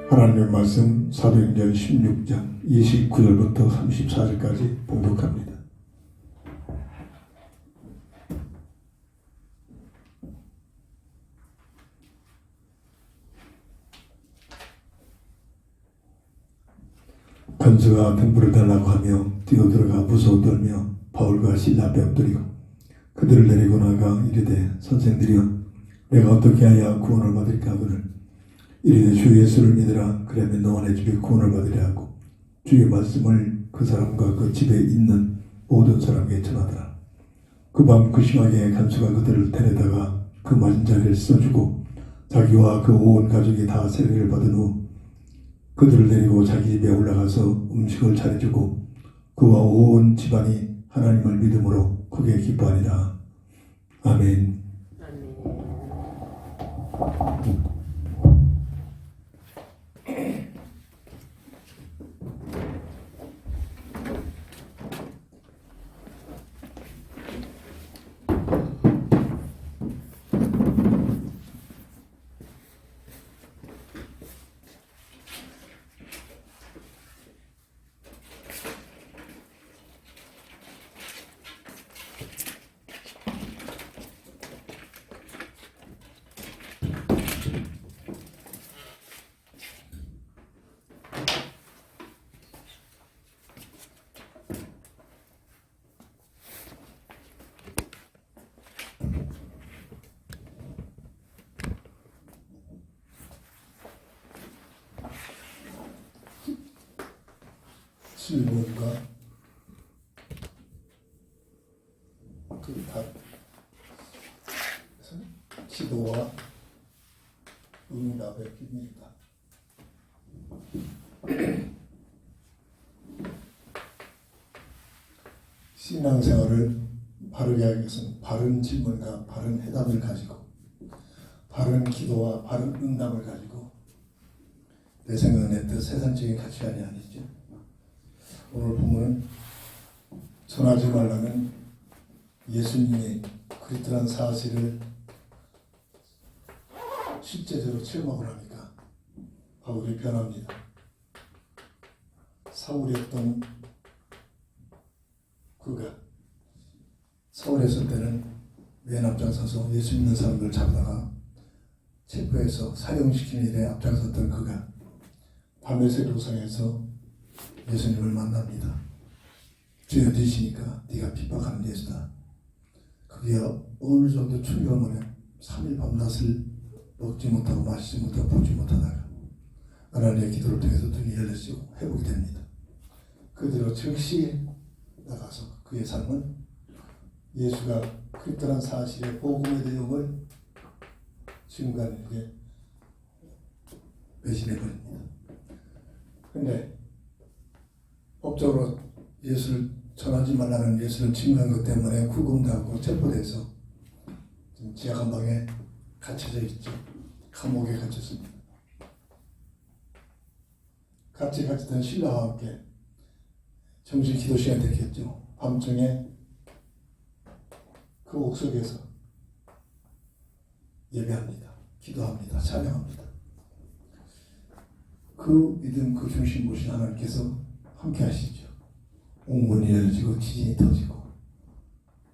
하나님의 말씀 사도행전 16장 29절부터 34절까지 봉독합니다. 간수가 등불을 달라고 하며 뛰어들어가 무서워 떨며 바울과 실라 앞에 엎드리고 그들을 데리고 나가 이르되 선생들이여 내가 어떻게 하여 구원을 받을까 하거늘 이르되 주 예수를 믿으라 그러면 너와 내 집에 구원을 받으려 하고 주의 말씀을 그 사람과 그 집에 있는 모든 사람에게 전하더라. 그 밤 극심하게 간수가 그들을 데려다가 그 맞은 자리를 써주고 자기와 그 온 가족이 다 세례를 받은 후 그들을 데리고 자기 집에 올라가서 음식을 차려주고 그와 온 집안이 하나님을 믿음으로 크게 기뻐하니라. 아멘. 질문과 답, 기도와 응답의 비밀이다. 신앙생활을 바르게 하기 위해서는 바른 질문과 바른 해답을 가지고 바른 기도와 바른 응답을 가지고 내 생각은 내 뜻 세상적인 가치관이 아니죠. 오늘 본문은 전하지 말라는 예수님의 그리스도란 사실을 실제적으로 체험하고 나니까 바울이 변합니다. 사울이었던 그가 서울에 있을 때는 맨 앞장서서 예수 믿는 사람들 잡다가 체포해서 사형시키는 일에 앞장섰던 그가 다메섹 도상에서 예수님을 만납니다. 주여 어디시니까 네가 핍박하는 예수다. 그게 어느 정도 충격을 해. 3일 밤낮을 먹지 못하고 마시지 못하고 보지 못하다가 하나님의 기도를 통해서 눈이 열려지고 회복이 됩니다. 그대로 즉시 나가서 그의 삶은 예수가 그리스도란 사실의 복음의 내용을 증거하는데 배신해버립니다. 근데 법적으로 예수를 전하지 말라는 예수를 증거한 것 때문에 구금당하고 체포돼서 지금 지하 감방에 갇혀져 있죠. 감옥에 갇혔습니다. 같이 갇혔던 신라와 함께 정식 기도 시간이 됐겠죠. 밤중에 그 옥석에서 예배합니다. 기도합니다. 찬양합니다. 그 믿음, 그 중심 보신 하나님께서 함께 하시죠. 옥문이 열리고 지진이 터지고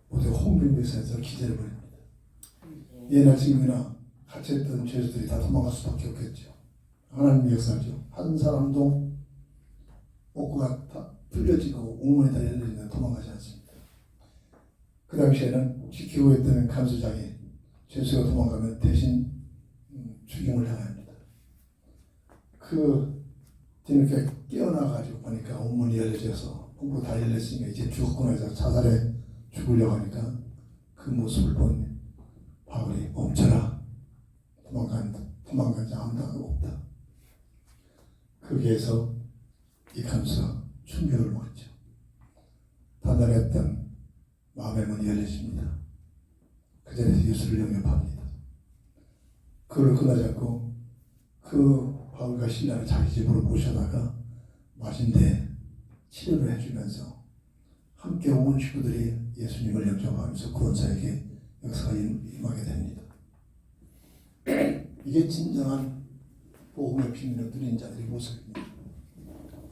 모두 홍명대사에서 기절해버립니다. 예나 지금이나 갇혀있던 죄수들이 다 도망갈 수밖에 없겠죠. 하나님의 역사죠. 한 사람도 옥구가 다 뚫려지고 옥문이 다 열리는데 도망가지 않습니다. 그 당시에는 지키고 있던 간수장이 죄수가 도망가면 대신 죽임을 당합니다. 그 뒤늦게 깨어나가지고 보니까 옥문이 열려져서 옥구 다 열렸으니까 이제 죽었구나 해서 자살해 죽으려고 하니까 그 모습을 본 바울이 멈춰라. 도망간지 아무도 없다. 거기에서 이 간수가 충격을 먹었죠. 단단했던 마음의 문이 열려집니다. 그 자리에서 예수를 영접합니다. 그걸 끝나지 않고 그 바울과 신라를 자기 집으로 모셔다가 마신대 치료를 해주면서 함께 온 식구들이 예수님을 영접하면서 구원자에게 역사가 임하게 됩니다. 이게 진정한 복음의 비밀을 누린 자들의 모습입니다.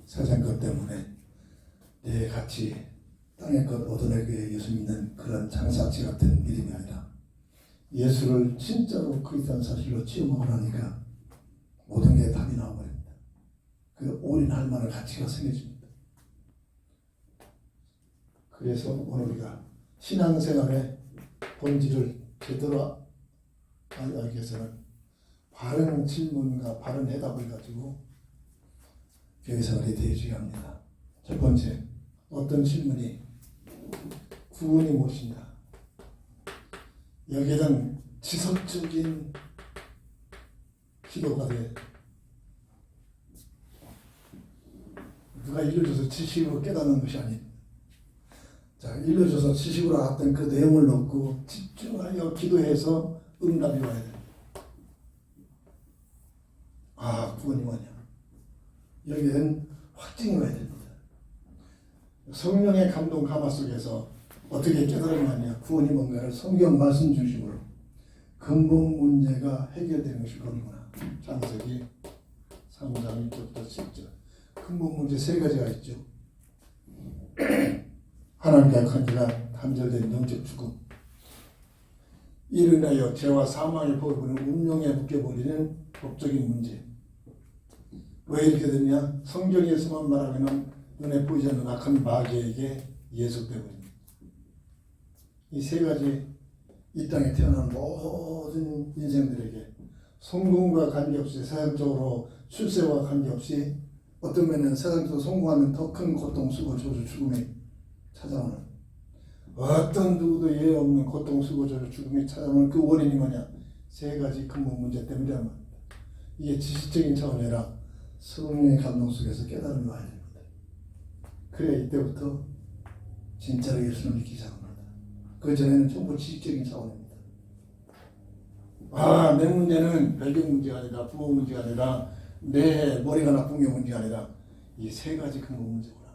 세상 것 때문에 내 같이 땅의 것 얻어내기 위해 예수 믿는 그런 장사치 같은 믿음이 아니라 예수를 진짜로 그리스도의 사실로 체험하고 나니까 모든 게 답이 나와버립니다. 그 올인할 만한 가치가 생겨집니다. 그래서 오늘 우리가 신앙생활의 본질을 제대로 알기 위해서는 바른 질문과 바른 해답을 가지고 교회생활이 되게 중요합니다. 첫 번째, 어떤 질문이 구원이 무엇인가? 여기에는 지속적인 기도가 돼. 누가 일러줘서 지식으로 깨닫는 것이 아닙니다. 자, 일러줘서 지식으로 알았던 그 내용을 넣고 집중하여 기도해서 응답이 와야 됩니다. 아, 구원이 뭐냐? 여기에는 확증이 와야 됩니다. 성령의 감동 감화 속에서 어떻게 깨달음이 하냐? 구원이 뭔가를 성경 말씀 중심으로 근본 문제가 해결되는 것이 거기구나. 창세기 3장 1절부터 10절. 근본 문제 세 가지가 있죠. 하나님과 관계가 단절된 영적 죽음, 이로 인하여 죄와 사망의 법을 운명에 묶여버리는 법적인 문제. 왜 이렇게 됐냐? 성경에서만 말하면 눈에 보이지 않는 악한 마귀에게 예속되어버립니다. 이 세 가지 이 땅에 태어난 모든 인생들에게 성공과 관계없이 세상적으로 출세와 관계없이 어떤 면은 세상적으로 성공하면 더 큰 고통, 수고, 저주, 죽음이 찾아오는, 어떤 누구도 예외 없는 고통, 수고, 저주, 죽음이 찾아오는 그 원인이 뭐냐? 세 가지 근본 문제 때문이란 말입니다. 이게 지식적인 차원이 아니라 성령의 감동 속에서 깨달음이 와야 됩니다. 그래야 이때부터 진짜로 예수를 믿기 시작합니다. 그 전에는 전부 지식적인 차원입니다. 아, 내 문제는 배경 문제가 아니라 부모 문제가 아니라 내 머리가 나쁜 게 문제가 아니라 이 세 가지 근본 문제구나.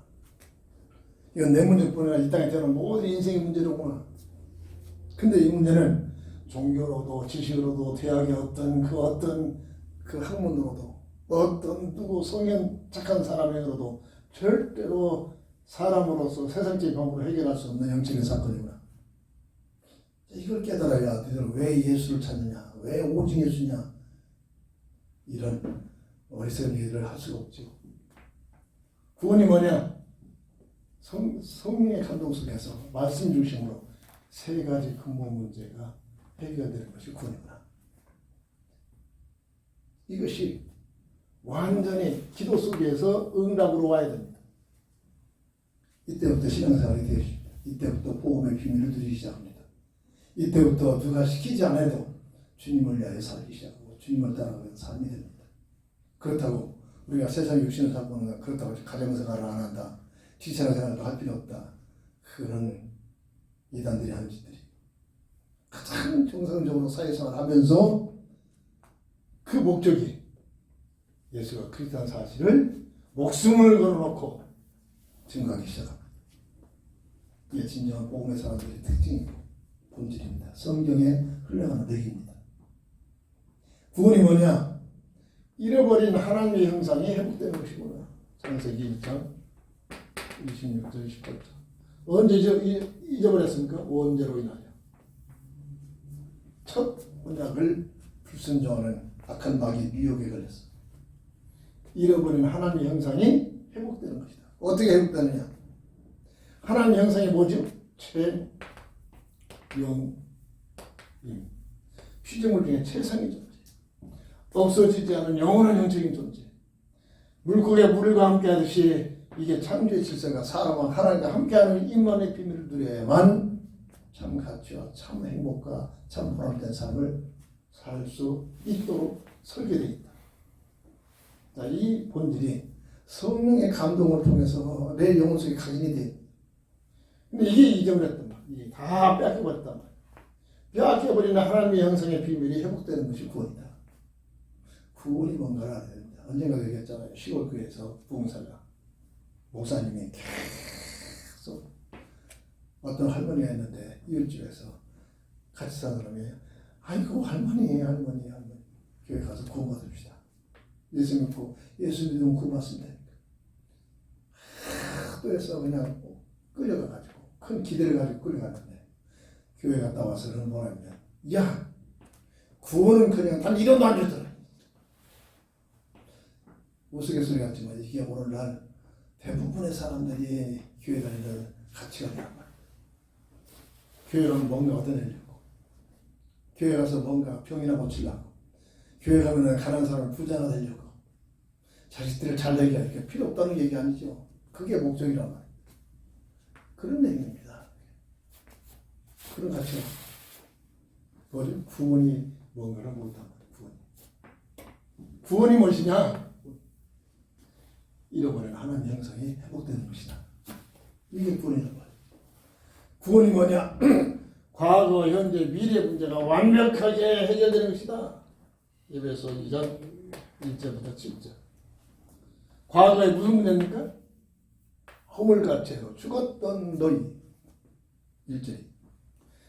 이건 내 문제뿐 아니라 이 땅에 태어난 모든 인생의 문제로구나. 근데 이 문제는 종교로도 지식으로도 대학의 어떤 그 학문으로도 어떤 누구 성현 착한 사람으로도 절대로 사람으로서 세상적인 방법으로 해결할 수 없는 영적인 사건이구나. 이걸 깨달아야 너희들은 왜 예수를 찾느냐, 왜 오직 예수냐, 이런 어리석은 얘기를 할 수가 없죠. 구원이 뭐냐? 성령의 감동 속에서 말씀 중심으로 세 가지 근본 문제가 해결되는 것이 구원이구나. 이것이 완전히 기도 속에서 응답으로 와야 됩니다. 이때부터 신앙생활이 되십니다. 이때부터 복음의 비밀을 누리기 시작합니다. 이때부터 누가 시키지 않아도 주님을 위하여 살기 시작하고 주님을 따라가는 삶이 됩니다. 그렇다고 우리가 세상 육신을 살고는 그렇다고 가정생활을 안 한다, 직장생활도 할 필요 없다. 그런 이단들이 하는 짓들이 가장 정상적으로 사회생활을 하면서 그 목적이 예수가 그리스도라는 사실을 목숨을 걸어놓고 증거하기 시작합니다. 이게 진정한 복음의 사람들의 특징이고 본질입니다. 성경에 흘러가는 내기입니다. 구원이 뭐냐? 잃어버린 하나님의 형상이 회복되는 것이구나. 창세기 1장 26절 28절. 언제 잊어버렸습니까? 원죄로 인하여. 첫 언약을 불순종하는 악한 마귀 미혹에 걸렸어. 잃어버린 하나님의 형상이 회복되는 것이다. 어떻게 회복되느냐? 하나님의 형상이 뭐죠? 최영임. 피조물 중에 최상의 존재. 없어지지 않은 영원한 형적인 존재. 물고기가 물과 함께 하듯이 이게 창조의 질서가 사람과 하나님과 함께하는 임만의 비밀을 누려야만 참 가치와 참 행복과 참 보람된 삶을 살 수 있도록 설계되어 있다. 자, 이 본질이 성령의 감동을 통해서 내 영혼 속에 각인이 돼. 근데 이게 잊어버렸단 말이야. 이게 다 뺏겨버렸단 말이야. 뺏겨버리는 하나님의 형상의 비밀이 회복되는 것이 구원이다. 구원이 뭔가를 알아야 됩니다. 언젠가 얘기했잖아요. 시골교회에서 부흥사가 목사님이 계속 어떤 할머니가 있는데 이웃집에서 같이 사는 사람이 아이고 할머니 교회 가서 구원 받읍시다. 예수 믿고 예수 믿으면 구원 받습니다. 하도해서 그냥 끌려가가지고 큰 기대를 가지고 끌려갔는데 교회 갔다 와서는 뭐냐면 야 구원은 그냥 단 이름도 안 주더라. 우스갯소리 같지만 이게 오늘날 대부분의 사람들이 교회 다니는 가치관이란 말이야. 교회 가면 뭔가 얻어내려고, 교회 가서 뭔가 병이나 고치려고, 교회 가면 가난한 사람을 부자가 되려고, 자식들을 잘 되게 하니까 필요 없다는 얘기 아니죠. 그게 목적이란 말이에요. 그런 얘기입니다. 그런 가치관. 뭐죠? 구원이 뭔가를 못한 거예요. 구원이 무엇이냐? 잃어버린 하나님의 형상이 회복되는 것이다. 이게 구원이란 말이에요. 구원이 뭐냐? 과거, 현재, 미래 문제가 완벽하게 해결되는 것이다. 에베소 2장 1절부터 7절. 과거에 무슨 문제입니까? 허물같이로 죽었던 너희 1절이.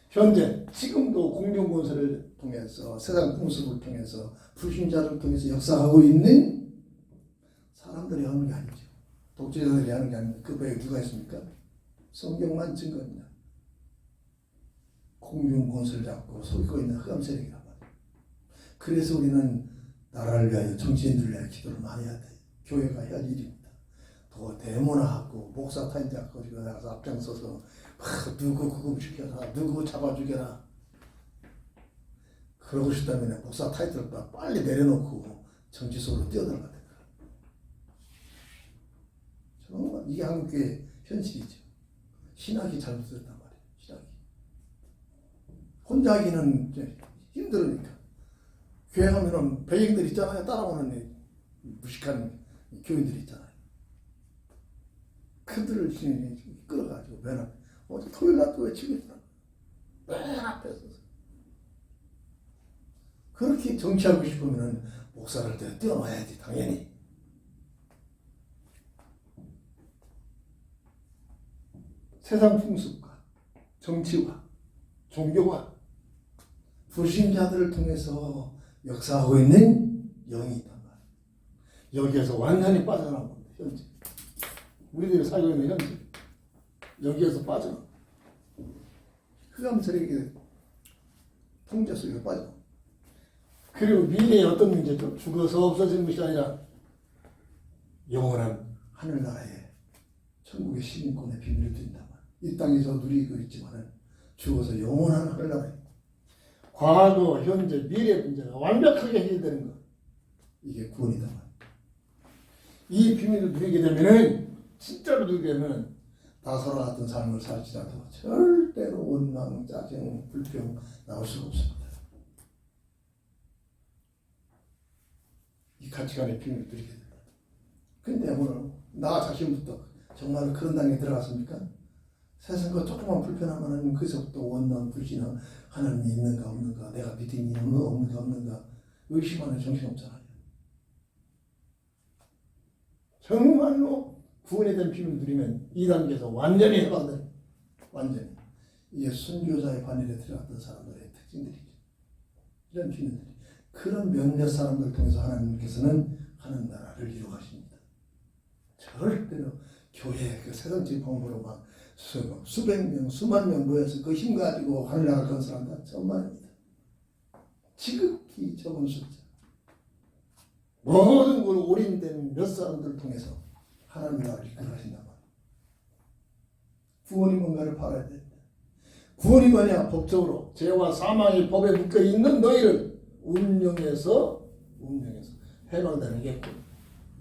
현재 지금도 공중권세를 통해서 세상 풍습을 통해서 불신자를 통해서 역사하고 있는 사람들이 하는 게 아니죠. 독재자들이 하는 게 아니고 그 배에 누가 있습니까? 성경만 증거입니다. 공중권세를 잡고 속이고 있는 흑암 세력이란 말이에요. 그래서 우리는 나라를 위하여 정치인들을 위하여 기도를 많이 해야 돼요. 교회가 해야 할 일입니다. 더 대문화하고 목사 타임하고 나가서 앞장서서 누구 구금시켜라, 누구 잡아 죽여라. 그러고 싶다면 목사 타이틀을 빨리 내려놓고 정치 속으로 뛰어들어가야 됩니다. 정말 이게 한국의 현실이죠. 신학이 잘못됐단 말이에요. 신학이. 혼자 하기는 힘들으니까. 교회 가면은 배경들 있잖아요. 따라오는 무식한 교인들이 있잖아요. 그들을 끌어가지고 맨 앞에 어제 토요일날 또 외치고 있잖아. 맨 앞에 서서. 그렇게 정치하고 싶으면 목사를 뛰어놔야지 당연히. 세상 풍습과 정치와 종교와 불신자들을 통해서 역사하고 있는 영이 있단 말이에요. 여기에서 완전히 빠져나온 겁니다. 현재 우리들이 살고 있는 현재 여기에서 빠져나 흑암 세력의 통제 속에 빠져. 그리고 미래에 어떤 문제죠? 죽어서 없어지는 것이 아니라 영원한 하늘나라의 천국의 시민권의 비밀을 든다. 이 땅에서 누리고 있지만은 죽어서 영원한 하늘나라에 과거, 현재, 미래 문제가 완벽하게 해결되는 것. 이게 구원이다. 이 비밀을 누리게 되면은 진짜로 누리게 되면 나사로와 같은 삶을 살지라도 절대로 원망, 짜증, 불평 나올 수가 없습니다. 이 가치관의 비밀을 누리게 됩니다. 근데 오늘 나 자신부터 정말 그런 단계에 들어갔습니까? 세상과 조금만 불편하면 그에서부터 원망, 불신앙, 하나님이 있는가 없는가, 내가 믿음이 있는가 없는가 의심하는 정신없잖아요. 정말로 구원에 대한 비밀을 누리면 이 단계에서 완전히 해방된, 완전히 이게 순교자의 반열에 들어갔던 사람들의 특징들이죠. 이런 비밀들이 그런 몇몇 사람들을 통해서 하나님께서는 하는 나라를 이루가십니다. 절대로 교회 그 세상적인 방법으로 막 수백 명, 수만 명 모여서 그 힘 가지고 하늘나라 건설한다. 정말입니다. 지극히 적은 숫자. 모든 걸 올인된 몇 사람들을 통해서 하나님 나라를 이끌어가신단 말이에요. 구원이 뭔가를 바라야 됩니다. 구원이 뭐냐? 법적으로 죄와 사망의 법에 묶여 있는 너희를 운명에서 해방되는 게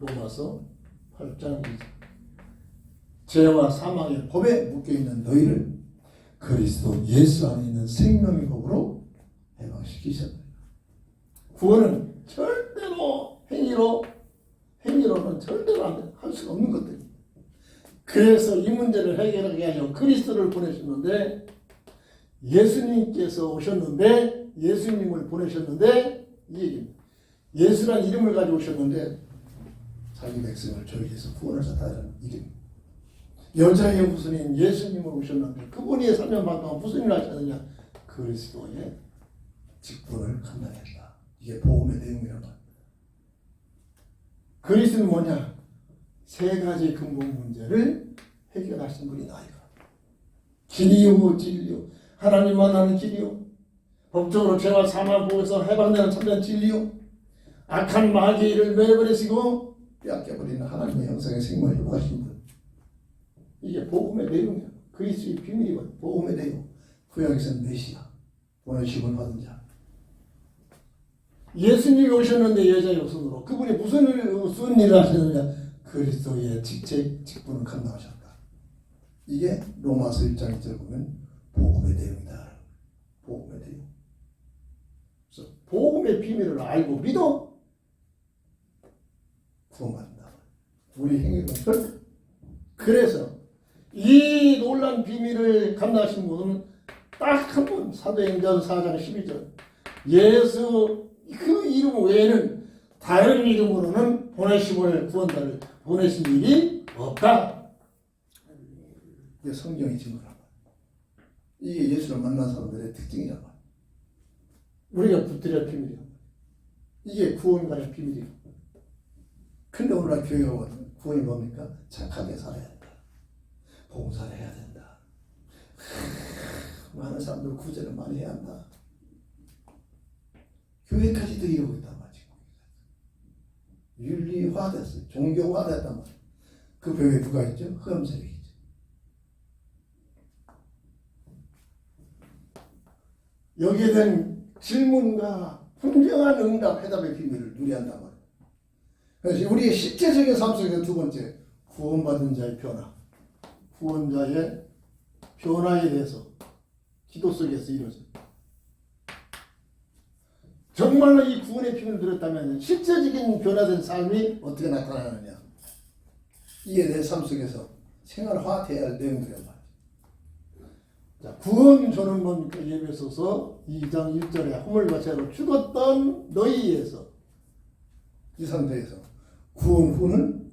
로마서 8장 2절. 죄와 사망의 법에 묶여 있는 너희를 그리스도 예수 안에 있는 생명의 법으로 해방시키셨다. 구원은 절대로 행위로는 절대로 할 수가 없는 것들입니다. 그래서 이 문제를 해결하기 위하여 그리스도를 보내셨는데 예수님을 보내셨는데 이 얘기입니다. 예수란 이름을 가지고 오셨는데 자기 백성을 저희 위해서 구원하셨다는 이름. 여자의 후손인 예수님을 오셨는데 그분이 3년 반 동안 무슨 일을 하셨느냐? 그리스도의 직분을 감당했다. 이게 복음의 내용이란 말입니다. 그리스도는 뭐냐? 세 가지 근본 문제를 해결하신 분이 나이가. 길이요, 진리요. 하나님만 아는 길이요. 법적으로 죄와 사망 보고서 해방되는 참된 진리요. 악한 마귀의 일을 멸해버리시고 빼앗겨버리는 하나님의 형상의 생명을 회복하신 분. 이게 복음의 내용이야. 그리스도의 비밀이거든. 복음의 내용. 구약에서는 메시아, 보내심을 받은 자. 예수님이 오셨는데 여자의 후손으로 그분이 무슨 일을 하셨느냐? 그리스도의 직분을 감당하셨다. 이게 로마서 1장 1절 보면 복음의 내용이다. 복음의 내용. 그래서 복음의 비밀을 알고 믿어 구원받는다. 우리 행위는 절대. 그래서 이 놀란 비밀을 감당하신 분은 딱 한 분, 사도행전 4장 12절. 예수 그 이름 외에는 다른 이름으로는 보내심을 구원자를 보내신 일이 없다. 이게 성경이 증거란 말이야. 이게 예수를 만난 사람들의 특징이란 말이야. 우리가 붙들어야 비밀이야. 이게 구원과의 비밀이야. 근데 오늘날 교회가 오거든. 구원이 뭡니까? 착하게 살아야 된다. 봉사를 해야 된다. 많은 사람들 구제를 많이 해야 한다. 교회까지도 이러고 있단 말이야. 윤리화됐어요. 종교화됐단 말이야. 그 벽에 누가 있죠? 흑암세력이 있죠. 여기에 대한 질문과 분명한 응답, 해답의 비밀을 누리한단 말이야. 그래서 우리의 실제적인 삶 속에서 두 번째, 구원받은 자의 변화. 구원자의 변화에 대해서 기도 속에서 이루어져요. 정말로 이 구원의 비밀을 들었다면 실제적인 변화된 삶이 어떻게 나타나느냐. 이게 내 삶 속에서 생활화돼야 할 내용들이란 말이에요. 자, 구원 저는 뭡니까? 예배소서 2장 1절에 허물과 죄로 죽었던 너희에서 이 상태에서 구원 후는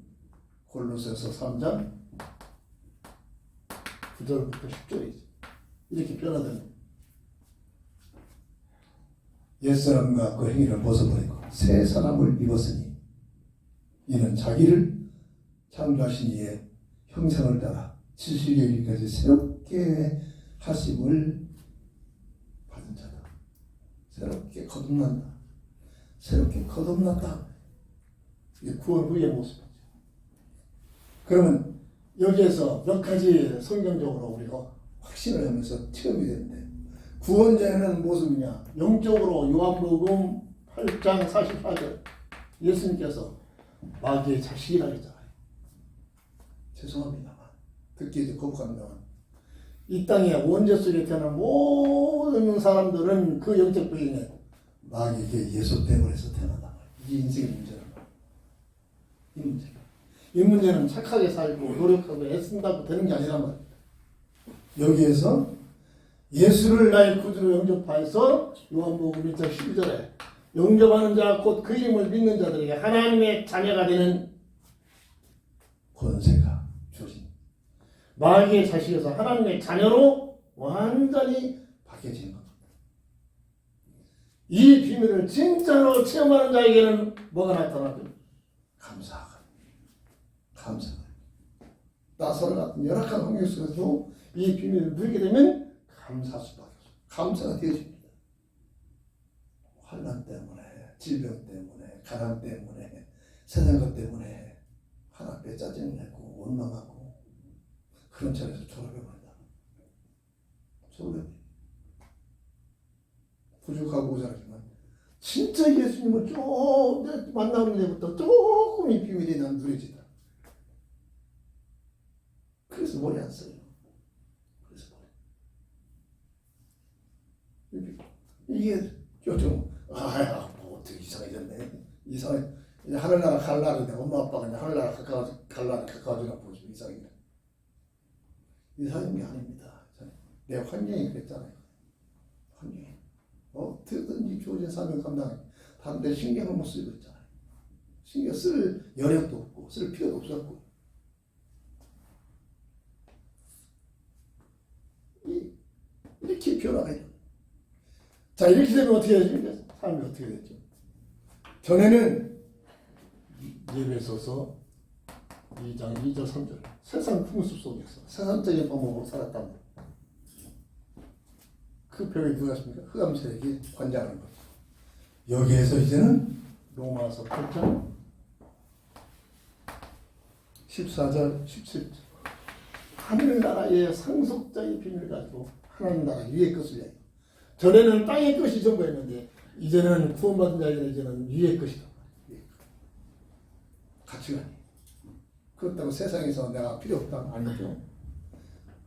골로새서 3장 9절부터 10절이죠. 이렇게 변화됩니다. 옛사람과 그 행위를 벗어버리고 새 사람을 입었으니 이는 자기를 창조하신 이의 형상을 따라 70여 일까지 새롭게 하심을 받은 자다. 새롭게 거듭난다. 새롭게 거듭났다. 이게 구원 후의 모습이죠. 그러면 여기에서 몇 가지 성경적으로 우리가 확신을 하면서 체험이 되는데 구원자는 모습이냐? 영적으로 요한복음 8장 44절 예수님께서 마귀의 자식이라 했잖아요. 죄송합니다만 듣기 거북합니다만 이 땅에 원죄 속에 태어난 모든 사람들은 그 영적 부인에 마귀에게 예수 때문에서 태어난다. 이게 인생의 문제란 말이에요. 이 문제는 착하게 살고 노력하고 애쓴다고 되는 게 아니란 말이에요. 여기에서 예수를 나의 구주로 영접하여서 요한복음 1장 12절에 영접하는 자 곧 그 이름을 믿는 자들에게 하나님의 자녀가 되는 권세가 주어진 마귀의 자식에서 하나님의 자녀로 완전히 바뀌어지는 겁니다. 이 비밀을 진짜로 체험하는 자에게는 뭐가 나타나죠? 감사가. 나사로 같은 열악한 환경 속에서도 이 비밀을 누리게 되면 감사할 수밖에 없어요. 감사가 되어집니다. 환난 때문에, 질병 때문에, 가난 때문에, 세상 것 때문에 하나님께 짜증내고 원망하고 그런 자리에서 졸업해버린다. 졸업해버린다. 부족하고 모자라지만 진짜 예수님을 좀 만나는 데부터 조금 이 비밀이 난 누려지다. 그래서 머리 안 써요. 그래서 머리. 이게 좀 뭐 어떻게 이상해졌네. 이상해. 이제 하늘나라 갈 날인데 엄마 아빠가 그냥 하늘나라 갈 날에 가까워지나 보죠. 이상해. 이상한 게 아닙니다. 내 환경이 그랬잖아요. 환경이. 어떻게든지 주어진 사명 감당해. 다른 데 신경을 못 쓰고 있잖아요. 신경 쓸 여력도 없고 쓸 필요도 없었고. 이렇게 변화가 자, 이렇게 되면 어떻게 되죠? 삶이 어떻게 되죠? 전에는 예배소서 2장 2절 3절 세상 풍습 속에서 세상적인 방법으로 살았답니다. 그 표현이 누가 했습니까? 흑암세력이 관장하는 거죠. 여기에서 이제는 로마서 8장 14절 17절 하늘나라의 상속자의 비밀을 가지고 하나님 나라 위의 것을 이야기해요. 전에는 땅의 것이 전부였는데 이제는 구원받은 자에게는 이제는 위의 것이다. 가치관이. 그렇다고 세상에서 내가 필요 없다? 아니죠.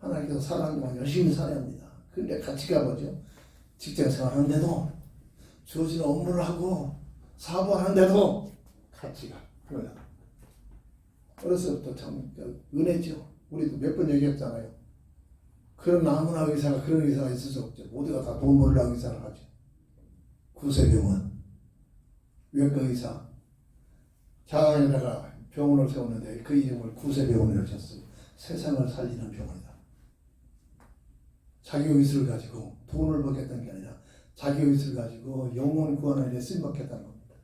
하나님께서 사랑하는 동안 열심히 살아야 합니다. 근데 가치가 뭐죠? 직장 생활하는데도 주어진 업무를 하고 사업하는데도 가치가 하나님. 어렸을 때부터 참 은혜죠. 우리도 몇 번 얘기했잖아요. 그런 아무나 의사가 그런 의사가 있을 수 없죠. 모두가 다 돈 벌려고 의사를 하죠. 구세병원, 외과 의사, 자가에다가 병원을 세웠는데 그 이름을 구세병원이라고 쳤어요. 세상을 살리는 병원이다. 자기 의술을 가지고 돈을 벌겠다는 게 아니라 자기 의술을 가지고 영혼 구원을 위해 쓰임받겠다는 겁니다.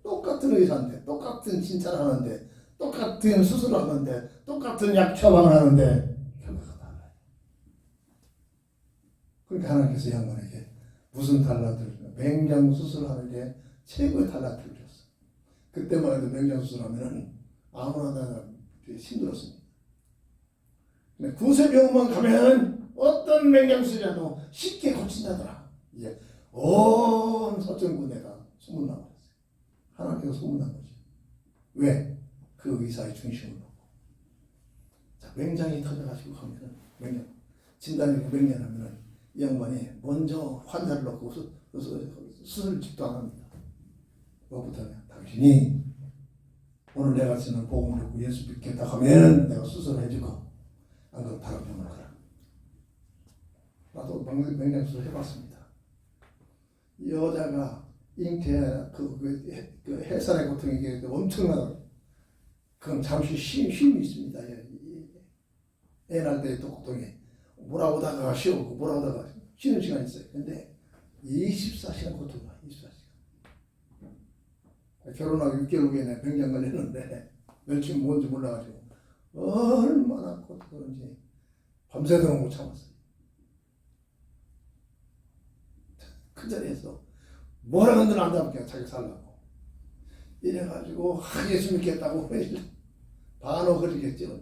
똑같은 의사인데, 똑같은 진찰을 하는데, 똑같은 수술을 하는데, 똑같은 약 처방을 하는데 결과가 달라요. 그러니까 하나님께서 이 양반에게 무슨 달란트를 주냐? 맹장 수술하는데 최고의 달란트를 줬어. 그때만 해도 맹장 수술하면은 아무나 다 힘들었습니다. 근데 구세병원만 가면 어떤 맹장 수술이라도 쉽게 고친다더라. 이제 온 서천군에다 소문나고 있어요. 하나님께서 소문난 거죠. 왜? 그 의사의 중심을 놓고. 자, 맹장이 터져가지고 하면은 맹장 진단이 맹장하면은 이 양반이 먼저 환자를 놓고 수술집도 안 합니다. 뭐부터냐? 당신이 오늘 내가 쓰는 복음을 듣고 예수 믿겠다 하면 내가 수술을 해주고 안 그럼 다른 병원을 가라. 나도 맹장 수술 해봤습니다. 여자가 잉태 그 해산의 고통이 이게 엄청나다. 그건 잠시 쉼이 있습니다. 애 낳을 때 또 고통이 몰아오다가 쉬고 몰아오다가 쉬는 시간이 있어요. 근데 24시간 고통이야. 24시간. 결혼하고 6개월 후에 내 병장 걸렸는데 며칠 뭔지 몰라가지고 얼마나 고통인지 밤새도록 못 참았어요. 그 자리에서 뭐라 한들 안 잡게 자기 살라고 이래가지고 예수 믿겠다고 반어 그러겠죠.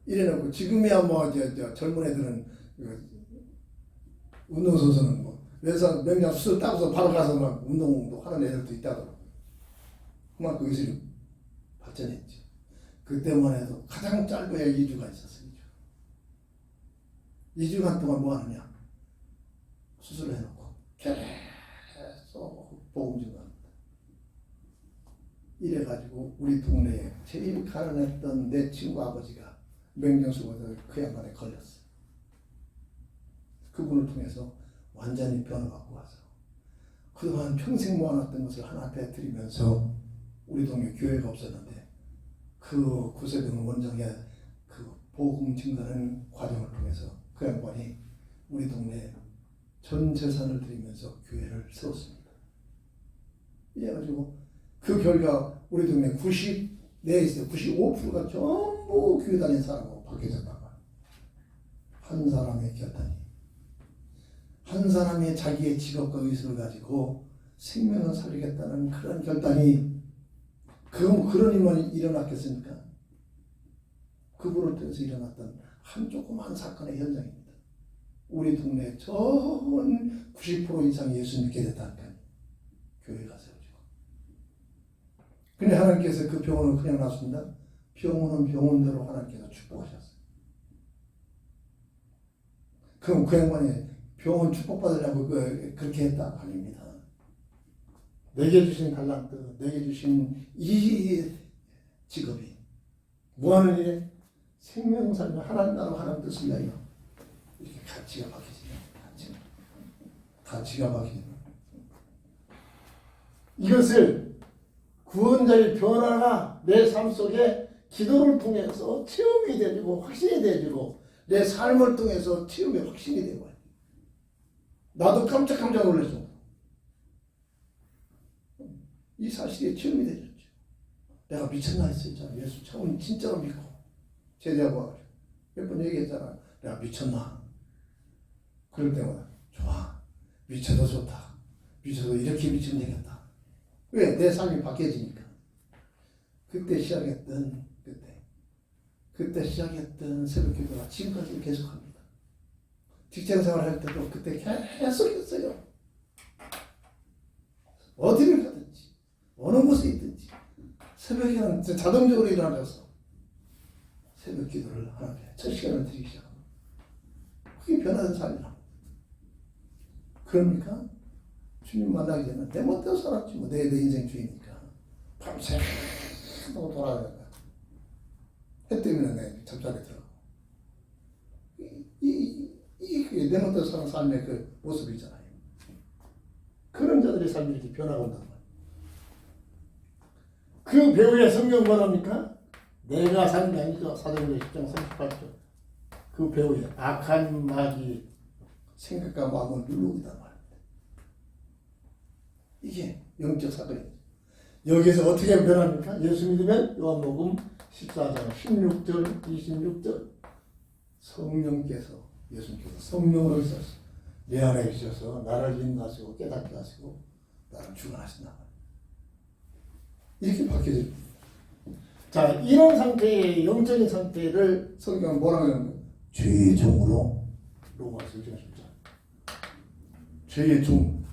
이래놓고 지금이야 뭐 젊은 애들은 운동선수는 뭐 외상 명장 수술 따고서 바로 가서 막 운동도 하는 애들도 있다더라고. 그만큼 의술이 발전했죠. 그때만 해도 가장 짧아야 2주가 있었어요. 2주간 동안 뭐 하느냐? 수술을 해놓고 계속 복음 증거합니다. 이래가지고 우리 동네에 제일 가난했던 내 친구 아버지가 명령수보다 그 양반에 걸렸어. 그분을 통해서 완전히 변화받고 와서 그동안 평생 모아놨던 것을 하나한테 드리면서 우리 동네 교회가 없었는데 그 구세병 원장의 그 복음 증거하는 과정을 통해서 그 양반이 우리 동네에 전 재산을 드리면서 교회를 세웠습니다. 이래가지고 그 결과 우리 동네 95%가 전부 교회 다닌 사람하고 바뀌어졌다가 한 사람의 결단이 한 사람의 자기의 직업과 의술을 가지고 생명을 살리겠다는 그런 결단이 그런 일만 일어났겠습니까? 그분을 통해서 일어났던 한 조그만 사건의 현장입니다. 우리 동네 전 90% 이상이 예수 믿게 됐다니까 교회가 세워지고. 근데 하나님께서 그 병원을 그냥 놨습니다. 병원은 병원대로 하나님께서 축복하셨어요. 그럼 그 양반이 병원 축복받으려고 그렇게 했다? 아닙니다. 내게 주신 달란트, 내게 주신 이 직업이 뭐하는 일에? 생명 살며 하나님 나라 하나님 뜻을 위하여 이렇게 가치가 바뀌어지네. 가치가 바뀌는 이것을 구원자의 변화가 내 삶 속에 기도를 통해서 체험이 되고 확신이 되고 내 삶을 통해서 체험이 확신이 되고 나도 깜짝 놀랐어. 이 사실에 체험이 되셨죠. 내가 미쳤나 했었잖아. 예수 처음 진짜로 믿고 제자하고 와가지고 몇 번 얘기했잖아. 내가 미쳤나? 그럴 때마다 좋아. 미쳐도 좋다. 미쳐도 이렇게 미치면 되겠다. 왜? 내 삶이 바뀌어지니까. 그때 시작했던 새벽 기도가 지금까지 계속합니다. 직장생활 할 때도 그때 계속 했어요. 어디를 가든지 어느 곳에 있든지 새벽에는 자동적으로 일어나서 새벽 기도를 하는데 첫 시간을 드리기 시작합니다. 그게 변화된 삶이라. 그러니까 주님 만나기 전에 내 멋대로 살았지 뭐. 내 인생 주인이니까 밤새 돌아다니는 거야. 해 때문에 내 잠자리에 들어가고 이게 내 멋대로 사는 삶의 그 모습이잖아요. 그런 자들의 삶이 이렇게 변화가 온단 말이에요. 그 배우의 성경 뭐랍니까? 내가 산 게 아니죠. 사도행전 10장 38절. 그 배우의 악한 마귀 생각과 마음을 누르기단 말입니다. 이게 영적 사건이죠. 여기서 어떻게 변합니까? 예수 믿으면 요한복음 14장 16절 26절 성령께서 예수님께서 성령으로 있어서 내 안에 계셔서 나를 인도하시고 깨닫게 하시고 나를 주관하신다. 이렇게 바뀌어집니다. 자, 이런 상태의 영적인 상태를 성경은 뭐라고 하냐면 죄의 종으로 로마서 1장 10절 죄의 종,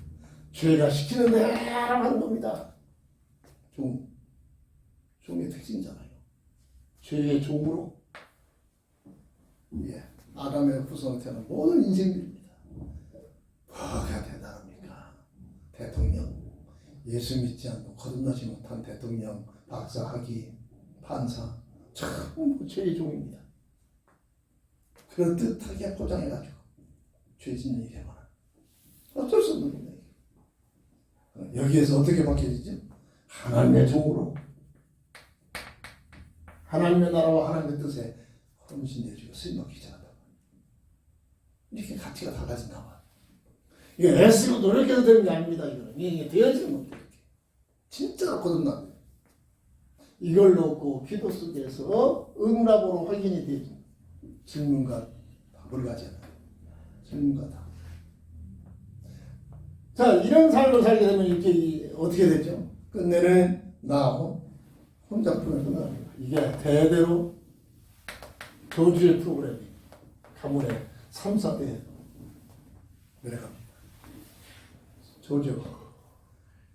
죄가 시키는 대로 하는 겁니다. 종의 특징이잖아요. 죄의 종으로 아담의 후손한테는 모든 인생들입니다. 뭐가 대단합니까? 대통령, 예수 믿지 않고 거듭나지 못한 대통령, 박사, 학위, 판사, 전부 죄의 종입니다. 그런 뜻하게 포장해가지고 죄 짓는 일이 많아. 어쩔 수 없는 겁니다. 여기에서 어떻게 바뀌어지죠? 하나님의 종으로 하나님의 나라와 하나님의 뜻에 헌신해주고 쓰임받기 시작한다. 이렇게 가치가 달라진다 봐. 이게 애쓰고 노력해서 되는 게 아닙니다. 이게 되어지는 겁니다. 이렇게. 진짜로 거듭납니다. 이걸 놓고 기도 속에서 응답으로 확인이 되죠. 질문과 답을 가져야 돼요. 질문과 답. 자, 이런 삶을 살게 되면 이렇게 어떻게 되죠? 끝내는 나 혼자 풀어서 나갑니다. 이게 대대로 조주의 프로그램이 가문에 3, 4대 내려갑니다. 조주.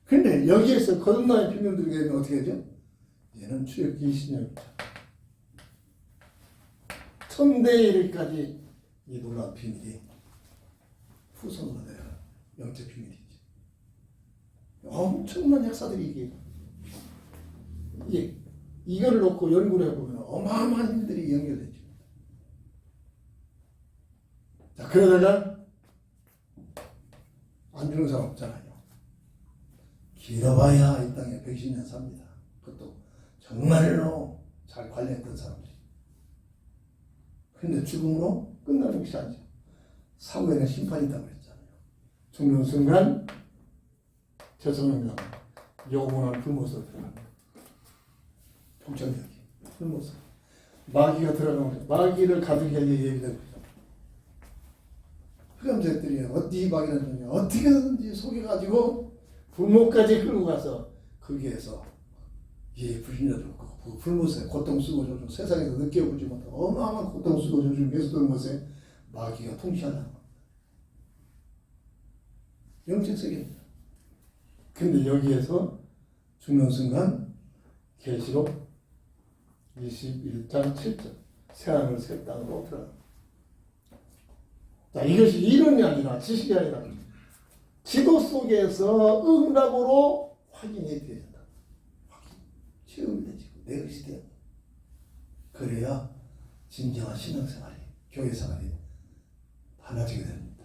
근데 여기에서 거듭남의 비밀들이 되면 어떻게 되죠? 얘는 출애굽기 20년입니다. 천대에 이르기까지 이 놀라운 비밀이 후손으로 내려가는 영적 비밀이죠. 엄청난 역사들이 이거를 놓고 연구를 해보면 어마어마한 일들이 연결되죠. 자, 그러다가 안 주는 사람 없잖아요. 길어봐야 이 땅에 110년 삽니다. 그것도 정말로 잘 관리했던 사람들이. 근데 죽음으로 끝나는 것이 아니죠. 사후에는 심판이 있다고 했잖아요. 죽는 순간 죄송합니다. 영원한 불못으로 들어갑니다. 복장력이 불못으로. 마귀가 들어가면 마귀를 가두기 위해 예비된 거죠. 흑암자들이 어디 마귀라는 거 어떻게든지 속여가지고 불못까지 끌고 가서 거기에서 이 불신자들 그 불못에 고통 쓰고 저주 세상에서 느껴보지 못한 어마어마한 고통 쓰고 저주 계속되는 것에 마귀가 통치하는 겁니다. 영적 세계입니다. 근데 여기에서 죽는 순간 계시록 21장 7절 새하늘 새 땅으로 들어갑니다. 자, 이것이 이론이 아니라 지식이 아니라 지도 속에서 응답으로 확인이 되어야 된다. 확인, 체험이 되지고 내 것이 되어. 그래야 진정한 신앙생활이, 교회생활이 달라지게 됩니다.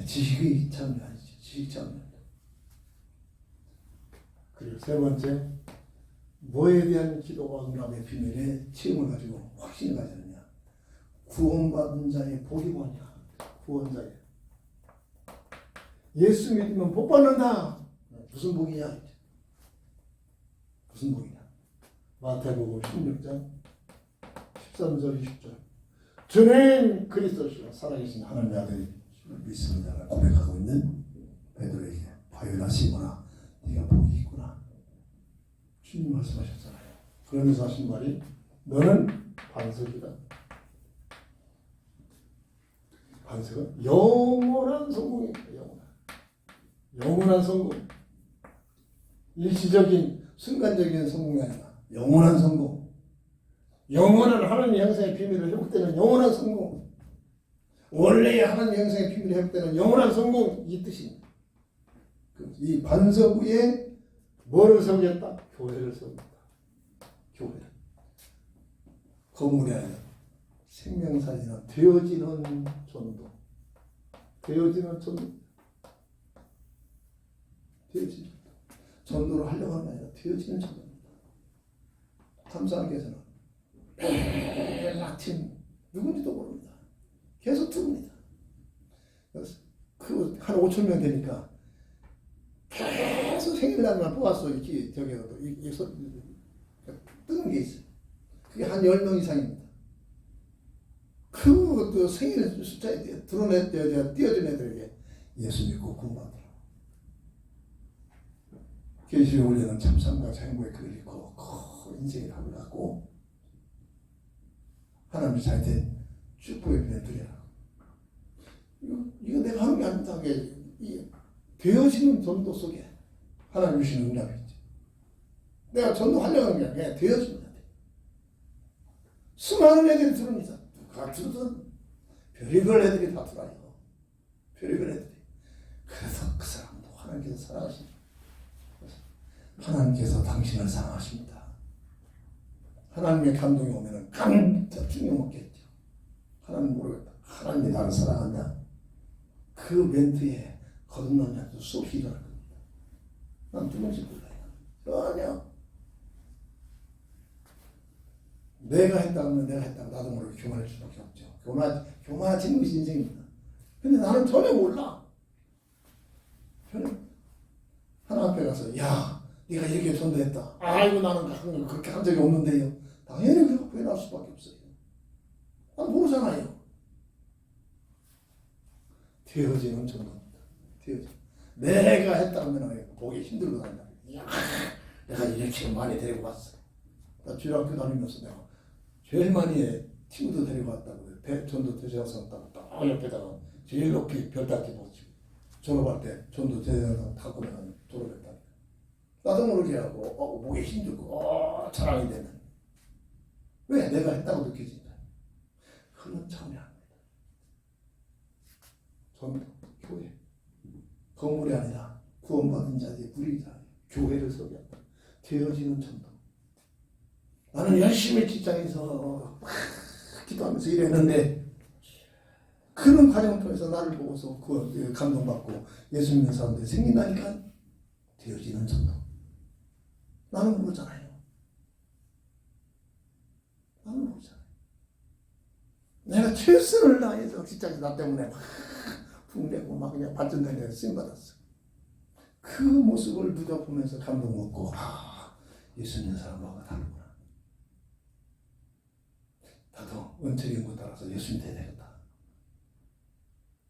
지식의 차원이 아니지, 지식 차원입니다. 그리고 세 번째, 뭐에 대한 기도와 응답의 비밀에 체험을 가지고 확신을 가지느냐. 구원받은 자의 복이 뭐냐. 구원자의. 예수 믿으면 복 받는다. 무슨 복이냐. 무슨 복이냐. 마태복음 16장 13절 20절. 주는 그리스도시요 살아계신 하나님의 아들이 믿습니다. 고백하고 있는 베드로에게 바요나 시모나 네가 복이 있구나. 주님 말씀하셨잖아요. 그러면서 하신 말이 너는 반석이다. 반석은 영원한 성공입니다. 영원한 성공. 일시적인 순간적인 성공이 아니라 영원한 성공. 영원한 하나님 형상의 비밀을 회복되는 영원한 성공. 원래의 하나님 형상의 비밀이 회복되는 영원한 성공 이 뜻입니다. 이 반석 위에 뭐를 세우겠다? 교회를 세우겠다. 교회. 건물이 아니라 생명사지는 되어지는 전도. 되어지는 전도. 되어지는 전도를 하려고 하는 게 아니라 되어지는 전도입니다. 감사하게서는 매일 아침 누군지도 모릅니다. 계속 듭니다. 그 한 5천 명 되니까 계속 생일날만 뽑았어. 이렇게 저기에도 뜨는 게 있어요. 그게 한 10명 이상입니다. 그 생일 숫자에 띄어준 애들에게 예수 믿고 구원받더라. 계시에 올리는 참상과 행복의 글을 읽고 인생의 답을 갖고 하나님이 자기한테 축복의 비밀을 드리라. 이거 내가 하는 게 아니다. 되어지는 전도 속에 하나님 주시는 응답이 있지. 내가 전도하려고 하는 게 아니라 그냥 되어지는 돼. 수많은 애들이 들으니까 누가 들으든 별의별 애들이 다 들어요. 별의별 애들이. 그래서 그 사람도 하나님께서 사랑하십니다. 하나님께서 당신을 사랑하십니다. 하나님의 감동이 오면은 깜짝 충격 먹겠죠. 하나님 모르겠다. 하나님이 나를 사랑한다. 그 멘트에 거듭난 자도 수없이 일어날 겁니다. 난 누군지 몰라요. 전혀. 내가 했다면 내가 했다고 나도 모르게 교만할 수밖에 없죠. 교만해지는 것이 인생입니다. 근데 나는 전혀 몰라. 전혀. 하나 앞에 가서 야 네가 이렇게 전도했다. 아이고 나는 그렇게 한 적이 없는데요. 당연히 그렇게 표현할 수밖에 없어요. 난 모르잖아요. 되어지는 전도입니다. 되어지. 내가 했다면 보기 힘들고 다닌다. 야, 내가 이렇게 많이 데리고 왔어. 나 주일학교 다니면서 내가 제일 많이 친구도 데리고 왔다고 전도 대장상 따고 딱 옆에다가 제일 높이 별따기 놓치고 졸업할 때 전도 대장상 타고 내가 졸업했다. 나도 모르게 하고 목에 힘들고 자랑이 되는. 왜? 내가 했다고 느껴진다. 그런 차원이 아닙니다. 전도, 교회, 건물이 아니라 구원받은 자들의 불의자, 교회를 섬겼다. 되어지는 전도. 나는 열심히 직장에서 기도하면서 일했는데 그런 과정을 통해서 나를 보고서 그 감동받고 예수 믿는 사람들이 생긴다니까. 되어지는 전도. 나는 모르잖아요. 나는 모르잖아요. 내가 최선을 다해서 직장에서 나 때문에 막 붕대고 막 그냥 발전되는 쓰임받았어. 그 모습을 누가 보면서 감동 먹고 예수 믿는 사람하고 다르구나. 나도 은총의 것 따라서 예수 믿어야 되겠다.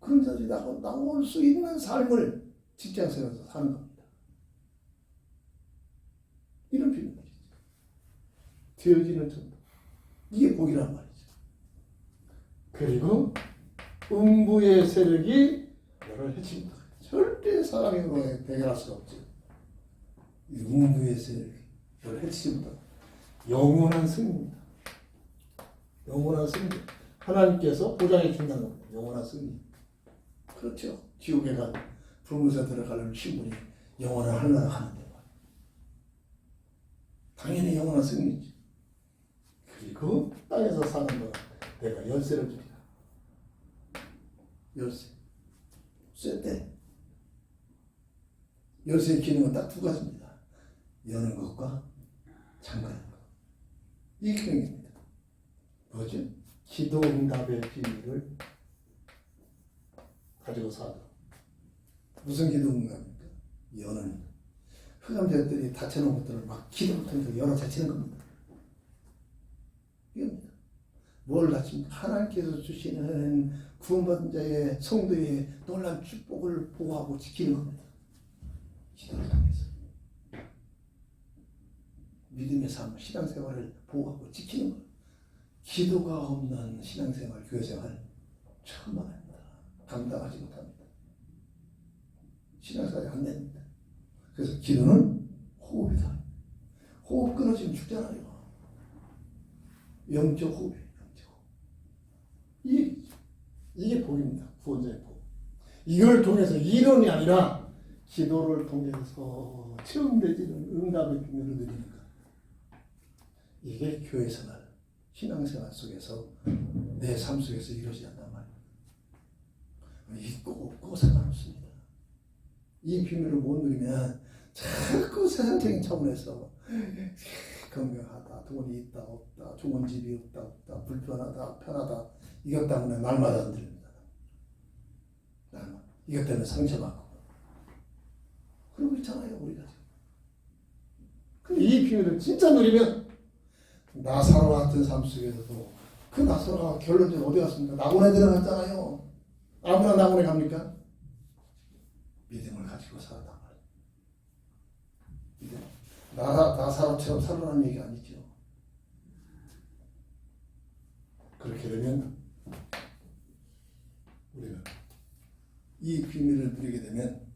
그런 자들이 나올 수 있는 삶을 직장생활에서 사는 겁니다. 이런 비밀이죠. 되어지는 전도. 이게 복이란 말이죠. 그리고 음부의 세력이 너를 해칩니다. 절대 사랑으로 해결할 수가 없죠. 이 음부의 세력이 너를 해치지 못한다. 영원한 승리입니다. 영원한 승리. 하나님께서 보장해 준다는 겁니다. 영원한 승리. 그렇죠. 지옥에 간 불문서 들어가려면 신분이 영원한 하늘나라 가는데 당연히 영원한 승리지. 그리고 땅에서 사는 건 내가 열쇠를 주리라. 열쇠. 쇠대. 열쇠의 기능은 딱 두 가지입니다. 여는 것과 잠그는 것. 이 기능입니다. 뭐죠? 기도 응답의 비밀을 가지고 살아. 무슨 기도 응답입니까? 여는 흑암자들이 닫혀놓은 것들을 막 기도를 통해서 열어 젖히는 겁니다. 이겁니다. 뭘 닫힙니까? 하나님께서 주시는 구원받은 자의 성도의 놀라운 축복을 보호하고 지키는 겁니다. 기도를 통해서. 믿음의 삶, 신앙생활을 보호하고 지키는 것. 기도가 없는 신앙생활, 교회생활 천만합니다. 감당하지 못합니다. 신앙생활이 안 됩니다. 그래서 기도는 호흡이다. 호흡 끊어지면 죽잖아요. 영적 호흡이에요. 영적 호흡. 이게 복입니다. 구원자의 복. 이걸 통해서 이론이 아니라 기도를 통해서 체험되지는 응답의 비밀을 누리는 것. 이게 교회생활, 신앙생활 속에서 내 삶 속에서 이루어진단 말이에요. 있고 없고 상관없습니다. 이 비밀을 못 누리면 자꾸 세상적인 차원에서 건강하다, 돈이 있다, 없다, 좋은 집이 없다, 없다, 불편하다, 편하다 이것 때문에 날마다 흔들립니다. 날마다. 이것 때문에 상처받고 그러고 있잖아요, 우리가. 이 비밀을 진짜 누리면 나사로와 같은 삶 속에서도 그 나사로가 결론적으로 어디 갔습니까? 낙원에 들어갔잖아요. 아무나 낙원에 갑니까? 믿음을 가지고 살았단 말이에요. 믿음. 나사로처럼 살아라는 얘기 아니죠. 그렇게 되면 우리가 이 비밀을 누리게 되면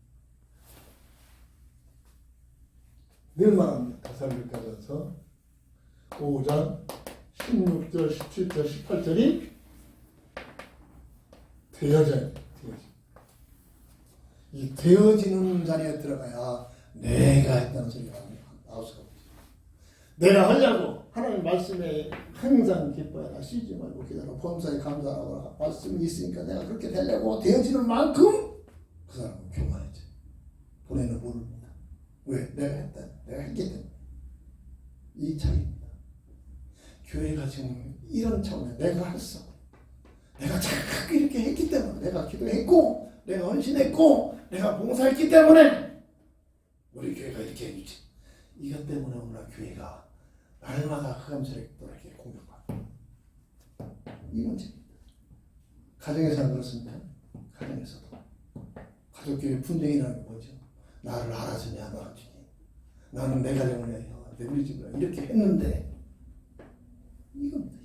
늘 말합니다. 데살로니가전서 5장 16절, 17절, 18절이 되어져요. 이 되어지는 자리에 들어가야 내가 했다는 소리가 나올 수가 없죠. 내가 하려고 하나님 말씀에 항상 기뻐해라, 쉬지 말고 기다려, 범사에 감사하라. 말씀이 있으니까 내가 그렇게 되려고 되어지는 만큼 그 사람은 교만해져. 본인은 모릅니다. 왜? 내가 했다. 내가 했기 때문에. 이 차이입니다. 교회가 지금 이런 차원에 내가 했어. 내가 자꾸 이렇게 했기 때문에, 내가 기도했고, 내가 헌신했고, 내가 봉사했기 때문에 우리 교회가 이렇게 해주지. 이것 때문에 오늘 교회가 날마다 흑암세력들에게 공격받고 이 문제입니다. 가정에서는 그렇습니다. 가정에서도 가족교회 분쟁이라는 게 뭐죠? 나를 알아주냐 안 알아주냐, 나는 내 가정을 위하여 내 우리 집을 이렇게 했는데 이겁니다.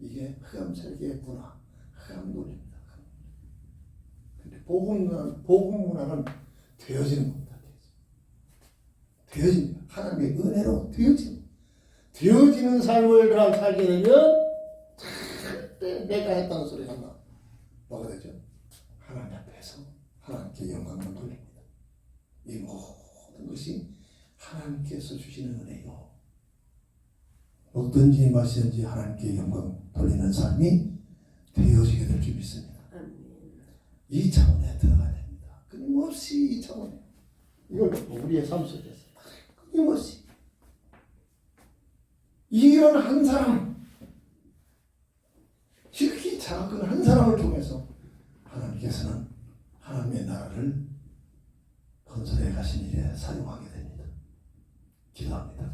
이게 흑암세계의 문화, 흑암론입니다. 근데 복음 문화는 되어지는 겁니다. 되어집니다. 하나님의 은혜로 되어지는 삶을 그냥 살게 되면 절대 내가 했다는 소리가 나. 뭐가 되죠? 하나님 앞에서 하나님께 영광을 돌립니다. 이 모든 것이 하나님께서 주시는 은혜요. 먹든지 마시든지 하나님께 영광 돌리는 삶이 되어지게 될 줄 믿습니다. 이 차원에 들어가야 됩니다. 끊임없이 이 차원에. 이걸 우리의 삶 속에서 끊임없이 이런 한 사람, 지극히 작은 한 사람을 통해서 하나님께서는 하나님의 나라를 건설해 가신 일에 사용하게 됩니다. 기도합니다.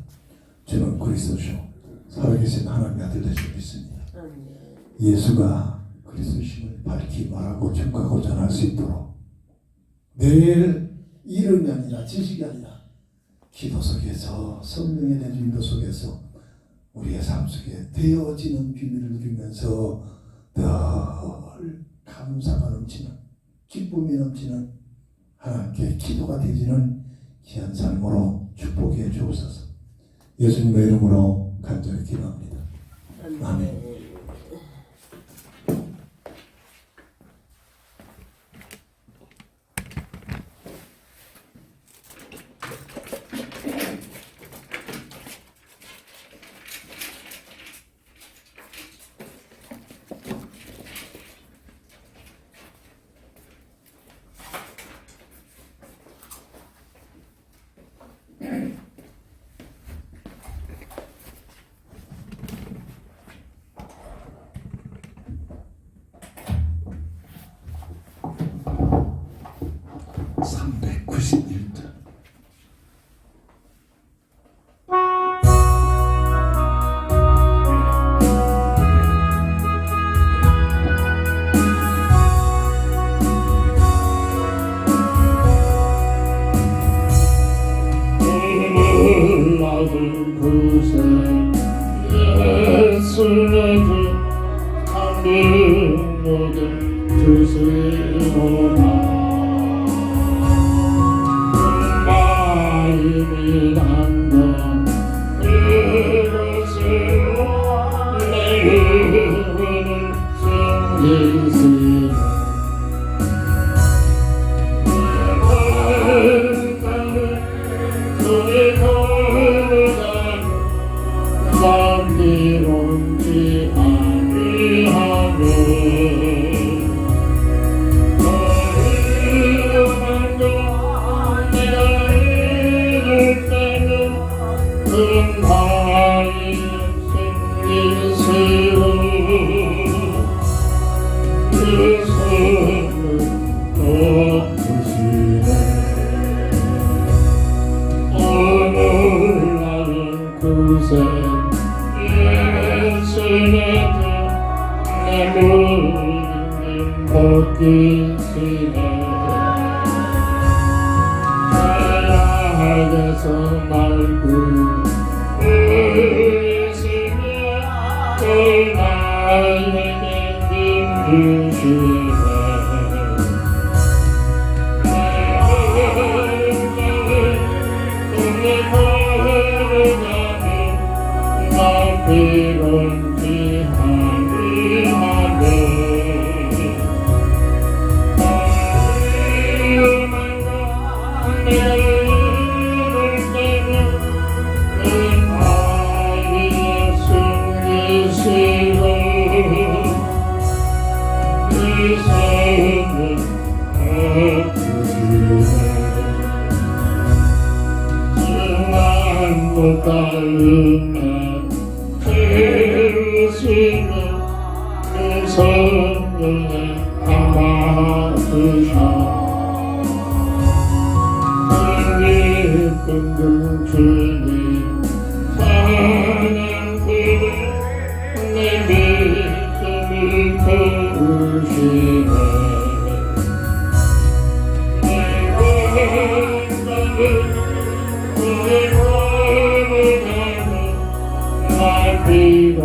주는 그리스도시오 살아계신 하나님의 아들 되실 믿습니다. 예수가 그리스도심을 밝히 말하고 증거하고 전할 수 있도록 매일 이름이 아니라 지식이 아니라 기도 속에서 성령의 내주인도 속에서 우리의 삶 속에 되어지는 비밀을 누리면서 늘 감사가 넘치는 기쁨이 넘치는 하나님께 기도가 되지는 귀한 삶으로 축복해 주옵소서. 예수님의 이름으로 간절히 기도합니다. 아멘.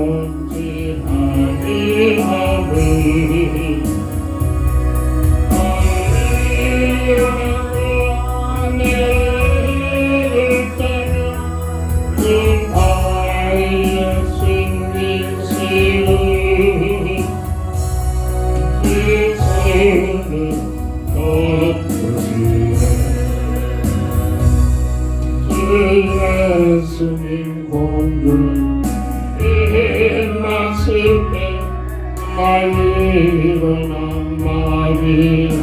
비lon지 하네 예수님 공을 일났을 때 일어나 마리하리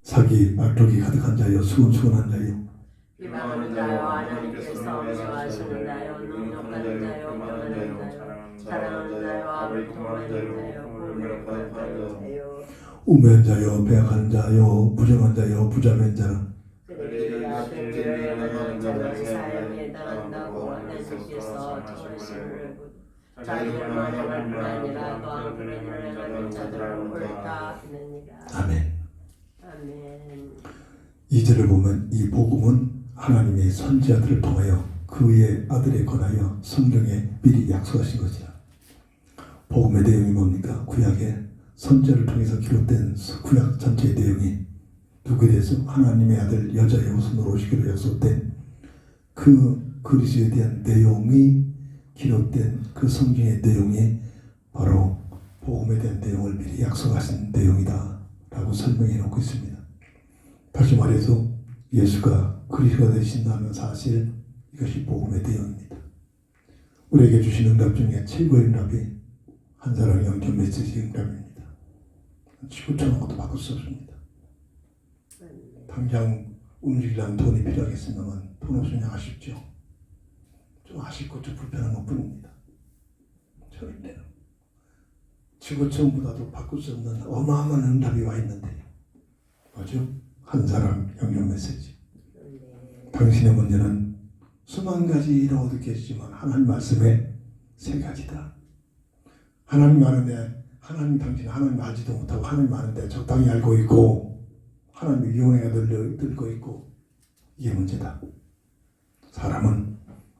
사기 말뚝이 가득한 자여 수근수근한 자여 비방하는 자여 하나님께서 미워하시는 자여 능력하는 자여 교만하는 자여 사랑하는 자여 아버지 통하는 자여 공명하는 자여 우매한 자여 배악하는 자여 부정한 자여 부자맨 자라 그들이 앞에 하는 자는 사형에 해당한다고 하나님께서 정하심을 자기를 만행할 뿐 아니라 또한 불행을 행하는 자들을 옳다 하느니라. 아멘. 아멘. 2절을 보면 이 복음은 하나님의 선지자들을 통하여 그의 아들에 관하여 성경에 미리 약속하신 것이라. 복음의 내용이 뭡니까? 구약의 선지자를 통해서 기록된 구약 전체의 내용이 누구에 대해서 하나님의 아들 여자의 후손으로 오시기로 약속된 그 그리스도에 대한 내용이 기록된 그 성경의 내용이 바로 복음에 대한 내용을 미리 약속하신 내용이다 라고 설명해 놓고 있습니다. 다시 말해서 예수가 그리스도가 되신다는 사실, 이것이 복음의 내용입니다. 우리에게 주신 응답 중에 최고의 응답이 한 사람의 영적 메시지 응답입니다. 지구촌한 것도 바꿀 수 없습니다. 당장 움직이려면 돈이 필요하겠으면 돈 없으면 아쉽죠. 좀 아쉽고 좀 불편한 것 뿐입니다. 절대로 지구촌보다도 바꿀 수 없는 어마어마한 응답이 와 있는데요. 뭐죠? 한 사람 영적 메시지. 당신의 문제는 수만 가지라고 느껴지지만 하나님 말씀에 세 가지다. 하나님 아는데 당신은 하나님 알지도 못하고 하나님 아는데 적당히 알고 있고 하나님 이용해가 들고 있고, 이게 문제다. 사람은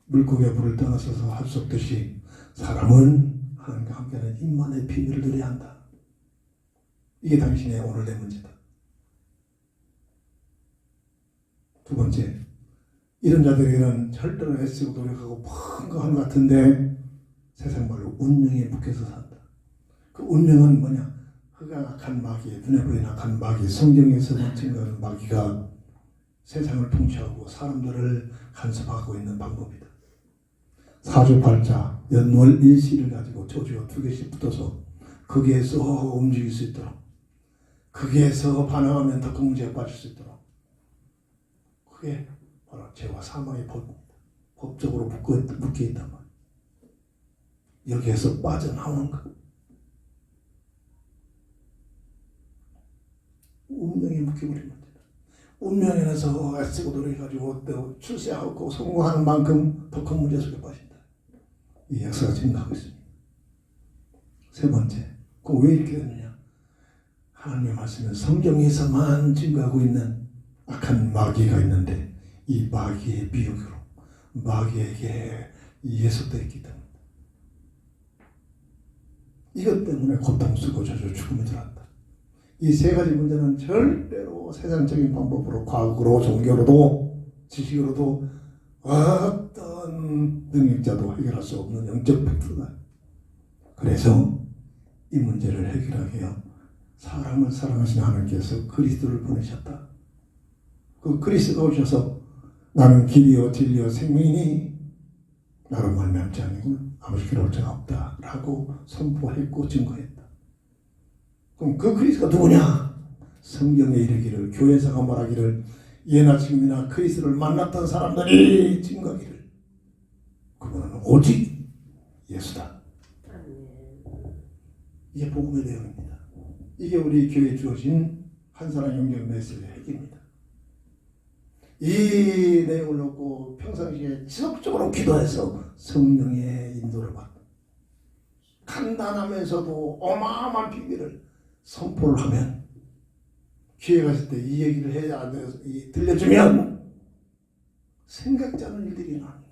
물고기가 물을 떠나서서 할 수 없듯이 사람은 하나님과 함께하는 임만의 비밀을 누려야 한다. 이게 당신의 오늘의 문제다. 두 번째, 이런 자들에게는 절대로 애쓰고 노력하고 뭔가 하는 것 같은데 세상 말로 운명에 묶여서 산다. 그 운명은 뭐냐? 흑악한 마귀, 눈에 보이는 악한 마귀, 성경에서 증거하는 마귀가 세상을 통치하고 사람들을 간섭하고 있는 방법이다. 사주팔자, 연월 일시를 가지고 조주가 2개씩 붙어서 거기에서 움직일 수 있도록, 거기에서 반항하면 더 큰 문제가 빠질 수 있도록, 그게 바로 죄와 사망의 법입니다. 법적으로 묶여있단 말이에요. 여기에서 빠져나오는 것. 운명에 묶여버린 문제다. 운명에서 애쓰고 노력해가지고 또 출세하고 성공하는 만큼 더 큰 문제 속에 빠진다. 이 역사가 증가하고 있습니다. 세 번째, 왜 이렇게 됐느냐? 하나님의 말씀은 성경에서만 증가하고 있는 악한 마귀가 있는데 이 마귀의 미혹으로 마귀에게 예속되어 있기 때문에 이것 때문에 고통 쓰고 저주 죽음에 들어간다. 이 세 가지 문제는 절대로 세상적인 방법으로, 과학으로, 종교로도, 지식으로도 어떤 능력자도 해결할 수 없는 영적 팩트다. 그래서 이 문제를 해결하기 위해 사람을 사랑하시는 하나님께서 그리스도를 보내셨다. 그 그리스도가 오셔서 나는 길이요 진리요 생명이니 나로 말미암지 아니고 아버지께로 올 자가 없다 라고 선포했고 증거했다. 그럼 그 그리스도가 누구냐? 성경에 이르기를, 교회사가 말하기를, 예나 지금이나 그리스도를 만났던 사람들이 증거하기를, 그분은 오직 예수다. 이게 복음의 내용입니다. 이게 우리 교회에 주어진 한 사람 영적 메시지의 핵입니다. 이 내용을 놓고 평상시에 지속적으로 기도해서 성령의 인도를 받고 간단하면서도 어마어마한 비밀을 선포를 하면 기회 가실 때 이 얘기를 해야 들려주면 생각지 않은 일들이 일어납니다.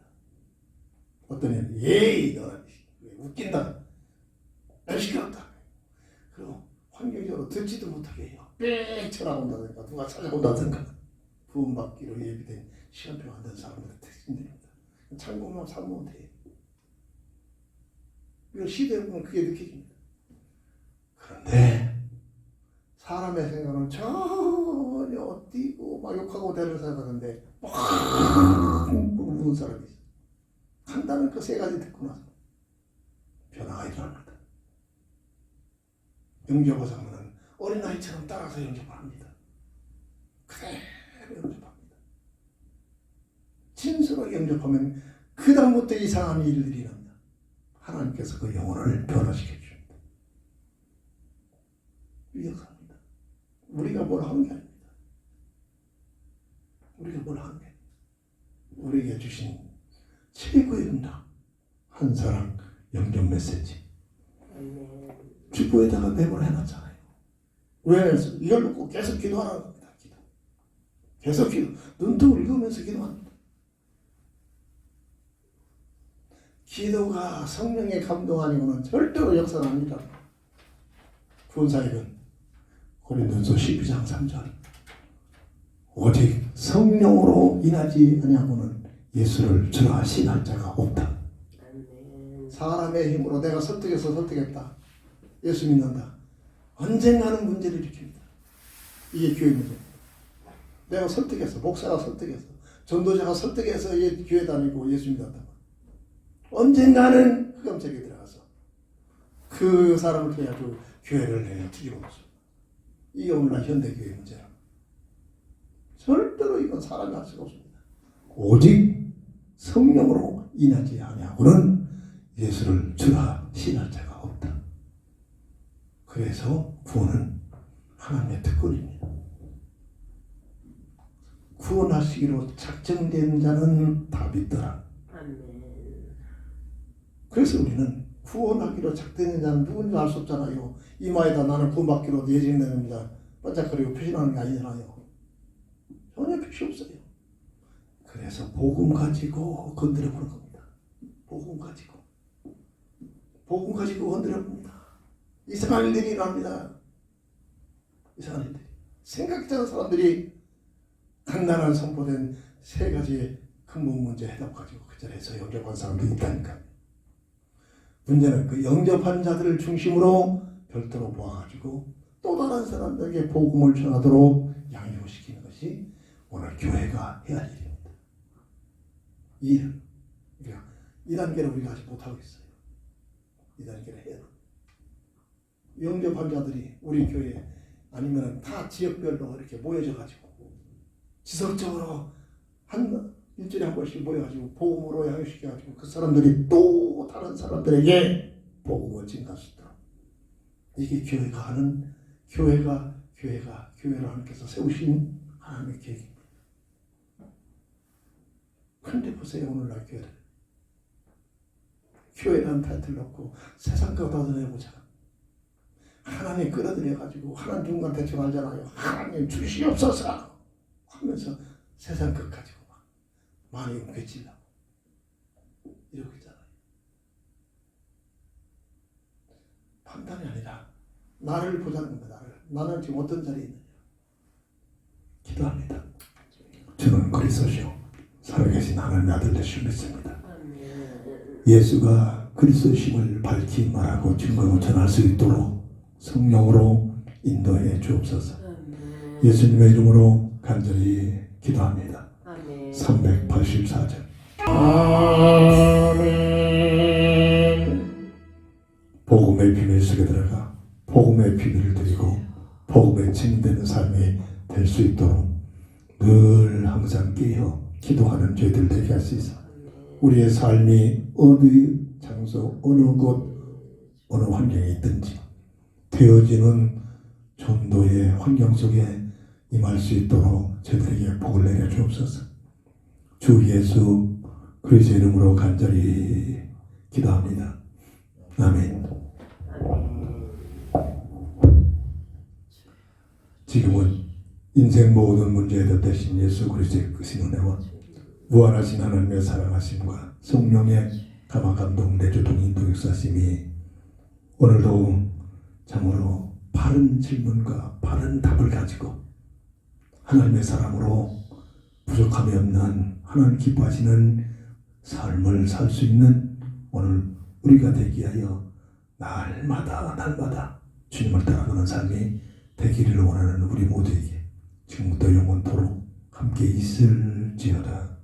어떤 애는 예이 너는 웃긴다, 날 시끄럽다. 그리고 환경적으로 듣지도 못하게 해요. 빽 쳐나온다든가 누가 찾아온다든가 구원받기로 예비된 시간표가 안 된 사람들의 특징들입니다. 참고만 삼으면 돼요. 이거 시대에 보면 그게 느껴집니다. 그런데 사람의 생각은 전혀 뛰고 막 욕하고 대를 생각하는데 막 우는 사람이 있어요. 간단한 그 세 가지 듣고 나서 변화가 일어납니다. 영접을 하면 어린아이처럼 따라서 영접을 합니다. 그대로 영접합니다. 진솔하게 영접하면 그 다음부터 이상한 일들이 일어납니다. 하나님께서 그 영혼을 변화시켜 주십니다. 위력합니다. 우리가 뭘 하는 게 아닙니다. 우리가 뭘 하는 게 아닙니다. 우리에게 주신 최고의 응답, 한 사람 영접 메시지. 주부에다가 메모를 해놨잖아요. 왜? 이걸 놓고 계속 기도하라는 겁니다. 기도. 계속 기도. 눈뜨고 읽으면서 기도합니다. 기도가 성령의 감동 아니고는 절대로 역사가 아닙니다. 구원사역은 고린도서 12장 3절 오직 성령으로 인하지 아니하고는 예수를 주라 신할 자가 없다. 사람의 힘으로 내가 설득해서 설득했다. 예수 믿는다. 언젠가는 문제를 일으킵니다. 이게 교회 문제입니다. 내가 설득해서, 목사가 설득해서, 전도자가 설득해서 교회 다니고 예수 믿었다. 언젠가는 흑암색에 들어가서 그 사람을 통해 아주 교회를 내가 뒤집어 놓습니다. 이게 오늘날 현대교회 문제랍니다. 절대로 이건 사람이 할 수가 없습니다. 오직 성령으로 인하지 아니하고는 예수를 주라 신할 자가 없다. 그래서 구원은 하나님의 특권입니다. 구원하시기로 작정된 자는 다 믿더라. 그래서 우리는 구원하기로 작정된 자는 누군지 알 수 없잖아요. 이마에다 나는 구원받기로 예정됩니다. 반짝거리고 표시하는 게 아니잖아요. 전혀 표시 없어요. 그래서 복음 가지고 건드려 보는 겁니다. 복음 가지고 건드려 봅니다. 이상한 일들이 일어납니다. 이상한 일들이. 생각지 않은 사람들이 간단한 선포된 세 가지의 근본 문제 해답 가지고 그 자리에서 영접한 사람들이 있다니까요. 문제는 그 영접한 자들을 중심으로 별도로 모아가지고 또 다른 사람들에게 복음을 전하도록 양육시키는 것이 오늘 교회가 해야 할 일입니다. 이 일은 이 단계를 우리가 아직 못하고 있어요. 이 단계를 해야 합니다. 영접한 자들이 우리 교회 아니면 다 지역별로 이렇게 모여져가지고 지속적으로 일주일에 한 번씩 모여가지고 복음으로 양육시켜가지고 그 사람들이 또 다른 사람들에게 복음을 증가할 수 있도록 이게 교회가 하는 교회를 하나님께서 세우신 하나님의 계획입니다. 그런데 보세요. 오늘날 교회라는 타이틀 놓고 세상 거 걷어내보자. 하나님 끌어들여가지고 하나님 누군가 대충 알잖아요. 하나님 주시옵소서 하면서 세상 것 가지고 막 많이 움켜쥐려고 이러고 있잖아요. 판단이 아니라 나를 보자는 겁니다. 나는 지금 어떤 자리에 있느냐. 기도합니다. 저는 그리스도시요 살아계신 하나님의 아들 되시를 믿습니다. 예수가 그리스도심을 밝히 말하고 증거로 전할 수 있도록 성령으로 인도해 주옵소서. 예수님의 이름으로 간절히 기도합니다. 384절. 아멘. 복음의 비밀 속에 들어가 복음의 비밀을 드리고 복음에 증되는 삶이 될 수 있도록 늘 항상 깨어 기도하는 저희들 되게 할 수 있어. 우리의 삶이 어느 장소, 어느 곳, 어느 환경에 있든지 되어지는 전도의 환경 속에 임할 수 있도록 저들에게 복을 내려 주옵소서. 주 예수 그리스도의 이름으로 간절히 기도합니다. 아멘. 지금은 인생 모든 문제에 덧대신 예수 그리스도의 크신 은혜와 무한하신 하나님의 사랑하심과 성령의 감화 감동 내주 동인도 역사심이 오늘도 참으로 바른 질문과 바른 답을 가지고 하나님의 사람으로 부족함이 없는 하나님 기뻐하시는 삶을 살 수 있는 오늘 우리가 되기 위하여 날마다 주님을 따라가는 삶이 되기를 원하는 우리 모두에게 지금부터 영원토록 함께 있을지어다.